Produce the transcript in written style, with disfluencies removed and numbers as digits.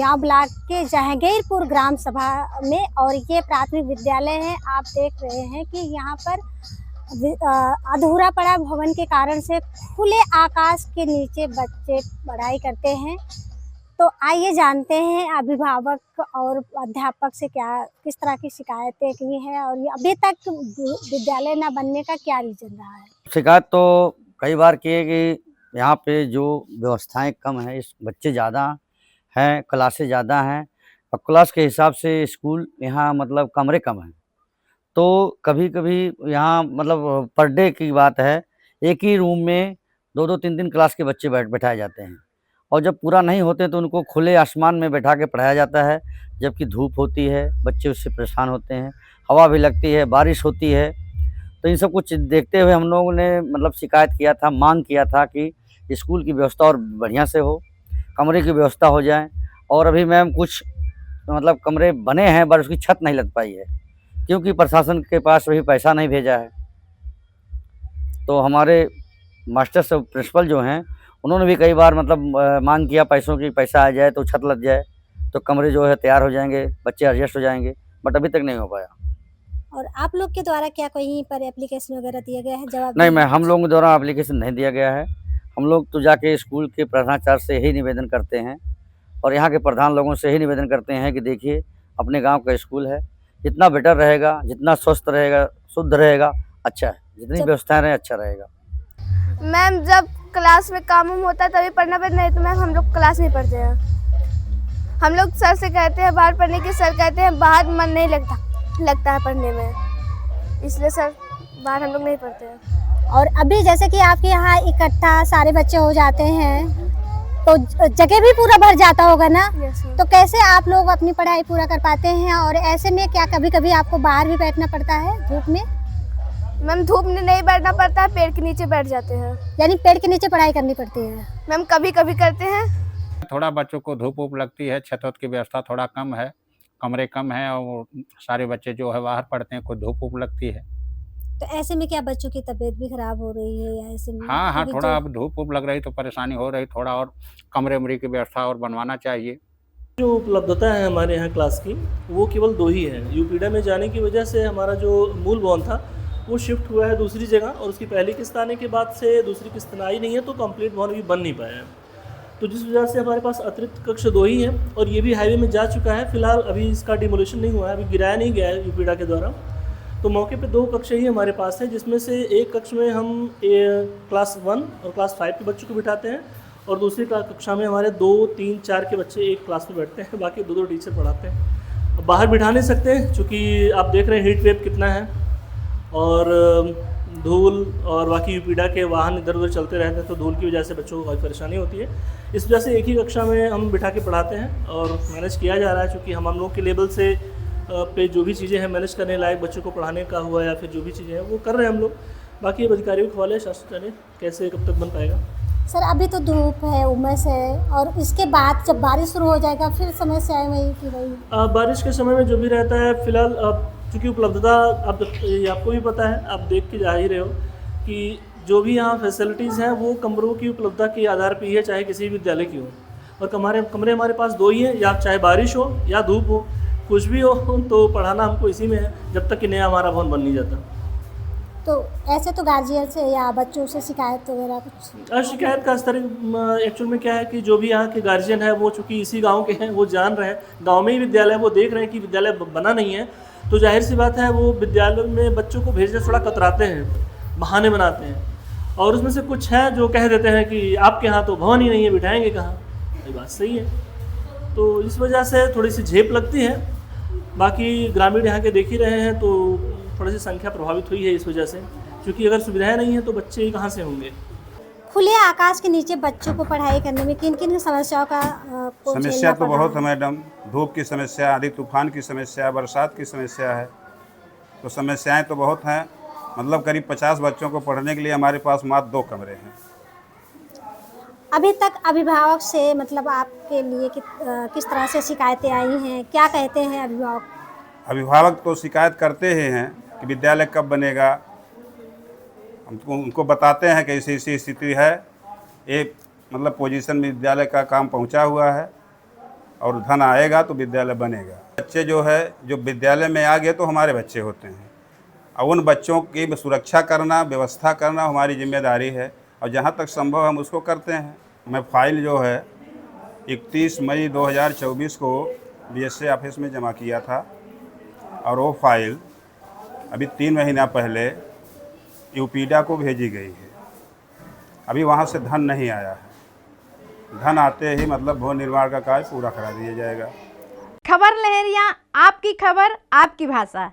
सुइया ब्लॉक के जहांगीरपुर ग्राम सभा में, और ये प्राथमिक विद्यालय है। आप देख रहे हैं कि यहाँ पर अधूरा पड़ा भवन के कारण से खुले आकाश के नीचे बच्चे पढ़ाई करते हैं। तो आइए जानते हैं अभिभावक और अध्यापक से किस तरह की शिकायतें की हैं, और ये अभी तक विद्यालय न बनने का क्या रीजन रहा है। शिकायत तो कई बार की है कि यहाँ पे जो व्यवस्थाएं कम है, इस बच्चे ज़्यादा हैं, क्लासें ज़्यादा हैं और क्लास के हिसाब से स्कूल यहाँ मतलब कमरे कम हैं। तो कभी-कभी यहाँ मतलब पर डे की बात है, एक ही रूम में 2-2 3-3 क्लास के बच्चे बैठाए जाते हैं और जब पूरा नहीं होते तो उनको खुले आसमान में बैठा के पढ़ाया जाता है, जबकि धूप होती है, बच्चे उससे परेशान होते हैं, हवा भी लगती है, बारिश होती है। तो इन सब कुछ देखते हुए हम लोगों ने मतलब शिकायत किया था, मांग किया था कि स्कूल की व्यवस्था और बढ़िया से हो, कमरे की व्यवस्था हो जाए। और अभी मैम कुछ मतलब कमरे बने हैं पर उसकी छत नहीं लग पाई है, क्योंकि प्रशासन के पास वही पैसा नहीं भेजा है। तो हमारे मास्टर सब प्रिंसिपल जो हैं, उन्होंने भी कई बार मतलब मांग किया पैसों की, पैसा आ जाए तो छत लग जाए, तो कमरे जो है तैयार हो जाएंगे, बच्चे एडजस्ट हो जाएंगे, बट अभी तक नहीं हो पाया। और आप लोग के द्वारा क्या कहीं पर एप्लीकेशन वगैरह दिया गया है? जवाब नहीं, मैं हम लोगों के द्वारा एप्लीकेशन नहीं दिया गया है। हम लोग तो जाके स्कूल के प्रधानाचार्य से ही निवेदन करते हैं और यहाँ के प्रधान लोगों से ही निवेदन करते हैं कि देखिए अपने गांव का स्कूल है, जितना बेटर रहेगा, जितना स्वस्थ रहेगा, शुद्ध रहेगा, अच्छा है, जितनी व्यवस्थाएं रहे अच्छा रहेगा। मैम जब क्लास में काम होता है तभी पढ़ना पड़ता, नहीं तो मैम हम लोग क्लास नहीं पढ़ते हैं। हम लोग सर से कहते हैं बाहर पढ़ने की, सर कहते हैं बाहर मन नहीं लगता है पढ़ने में, इसलिए सर बाहर हम लोग नहीं पढ़ते हैं। और अभी जैसे कि आपके यहाँ इकट्ठा सारे बच्चे हो जाते हैं तो जगह भी पूरा भर जाता होगा ना। तो कैसे आप लोग अपनी पढ़ाई पूरा कर पाते हैं? और ऐसे में क्या कभी कभी आपको बाहर भी बैठना पड़ता है धूप में? मैम धूप में नहीं बैठना पड़ता है, पेड़ के नीचे बैठ जाते हैं। यानी पेड़ के नीचे पढ़ाई करनी पड़ती है? मैम कभी कभी करते हैं। थोड़ा बच्चों को धूप वूप लगती है, छत की व्यवस्था थोड़ा कम है, कमरे कम हैं और सारे बच्चे जो है बाहर पढ़ते हैं, कोई धूप वूप लगती है। तो ऐसे में क्या बच्चों की तबीयत भी खराब हो रही है या ऐसे में? हाँ, थोड़ा अब धूप वूप लग रही तो परेशानी हो रही, थोड़ा और कमरे उमरे की व्यवस्था और बनवाना चाहिए। जो उपलब्धता है हमारे यहाँ क्लास की, वो केवल 2 ही है। यूपीडा में जाने की वजह से हमारा जो मूल भवन था वो शिफ्ट हुआ है दूसरी जगह, और उसकी पहली किस्त आने के बाद से दूसरी किस्त आई नहीं है, तो कंप्लीट भवन भी बन नहीं पाया है। तो जिस वजह से हमारे पास अतिरिक्त कक्ष 2 ही हैं, और ये भी हाईवे में जा चुका है। फिलहाल अभी इसका डिमोलिशन नहीं हुआ है, अभी गिराया नहीं गया है यूपीडा के द्वारा। तो मौके पे 2 कक्ष ही हमारे पास है, जिसमें से एक कक्ष में हम क्लास 1 और क्लास 5 के बच्चों को बिठाते हैं, और दूसरी कक्षा में हमारे 2, 3, 4 के बच्चे एक क्लास में बैठते हैं, बाकी 2-2 टीचर पढ़ाते हैं। अब बाहर बिठा नहीं सकते चूँकि आप देख रहे हैं हीट वेव कितना है, और धूल और बाकी यूपीडा के वाहन इधर उधर चलते रहते हैं, तो धूल की वजह से बच्चों को काफ़ी परेशानी होती है। इस वजह से एक ही कक्षा में हम बिठा के पढ़ाते हैं और मैनेज किया जा रहा है, क्योंकि हम लोग के लेवल से पे जो भी चीज़ें हैं मैनेज करने लायक, बच्चों को पढ़ाने का हुआ या फिर जो भी चीज़ें हैं वो कर रहे हैं हम लोग। बाकी अब अधिकारियों के हवाले, शासन जाने कैसे कब तक बन पाएगा। सर अभी तो धूप है, उमस है, और इसके बाद जब बारिश शुरू हो जाएगा फिर समस्याएं वही की वही। बारिश के समय में जो भी रहता है, फिलहाल अब चूँकि उपलब्धता आपको भी पता है, आप देख के जा ही रहे हो कि जो भी यहाँ फैसिलिटीज़ हैं वो कमरों की उपलब्धता के आधार पर ही है, चाहे किसी भी विद्यालय की हो। और कमरे हमारे पास 2 ही हैं, या चाहे बारिश हो या धूप हो, कुछ भी हो, तो पढ़ाना हमको इसी में है, जब तक कि नया हमारा भवन बन नहीं जाता। तो ऐसे तो गार्जियन से या बच्चों से शिकायत वगैरह कुछ? शिकायत का स्तर एक्चुअल में क्या है कि जो भी यहाँ के गार्जियन है वो चूँकि इसी गांव के हैं, वो जान रहे हैं, गांव में ही विद्यालय, वो देख रहे हैं कि विद्यालय बना नहीं है, तो जाहिर सी बात है वो विद्यालय में बच्चों को भेजने थोड़ा कतराते हैं, बहाने बनाते हैं। और उसमें से कुछ है जो कह देते हैं कि आपके यहाँ तो भवन ही नहीं है, बिठाएंगे कहाँ। ये बात सही है, तो इस वजह से थोड़ी सी झेप लगती है। बाकी ग्रामीण यहाँ के देख ही रहे हैं, तो थोड़ी सी संख्या प्रभावित हुई है इस वजह से, क्योंकि अगर सुविधाएं नहीं है तो बच्चे कहाँ से होंगे। खुले आकाश के नीचे बच्चों को पढ़ाई करने में किन किन समस्याओं का समस्या तो बहुत है मैडम। धूप की समस्या, आंधी तूफान की समस्या, बरसात की समस्या है, तो समस्याएं तो बहुत हैं। मतलब करीब 50 बच्चों को पढ़ने के लिए हमारे पास मात्र 2 कमरे हैं। अभी तक अभिभावक से मतलब आपके लिए किस तरह से शिकायतें आई हैं, क्या कहते हैं अभिभावक? अभिभावक तो शिकायत करते ही हैं कि विद्यालय कब बनेगा। उनको बताते हैं कि ऐसी स्थिति है, एक मतलब पोजीशन में विद्यालय का काम पहुंचा हुआ है और धन आएगा तो विद्यालय बनेगा। बच्चे जो है जो विद्यालय में आ गए तो हमारे बच्चे होते हैं, और उन बच्चों की सुरक्षा करना, व्यवस्था करना हमारी जिम्मेदारी है, और जहाँ तक संभव हम उसको करते हैं। मैं फाइल जो है 31 मई 2024 को BSA ऑफिस में जमा किया था, और वो फाइल अभी 3 महीना पहले यूपीडा को भेजी गई है। अभी वहाँ से धन नहीं आया है। धन आते ही मतलब भवन निर्माण का कार्य पूरा करा दिया जाएगा। खबर लहरिया, आपकी खबर आपकी भाषा।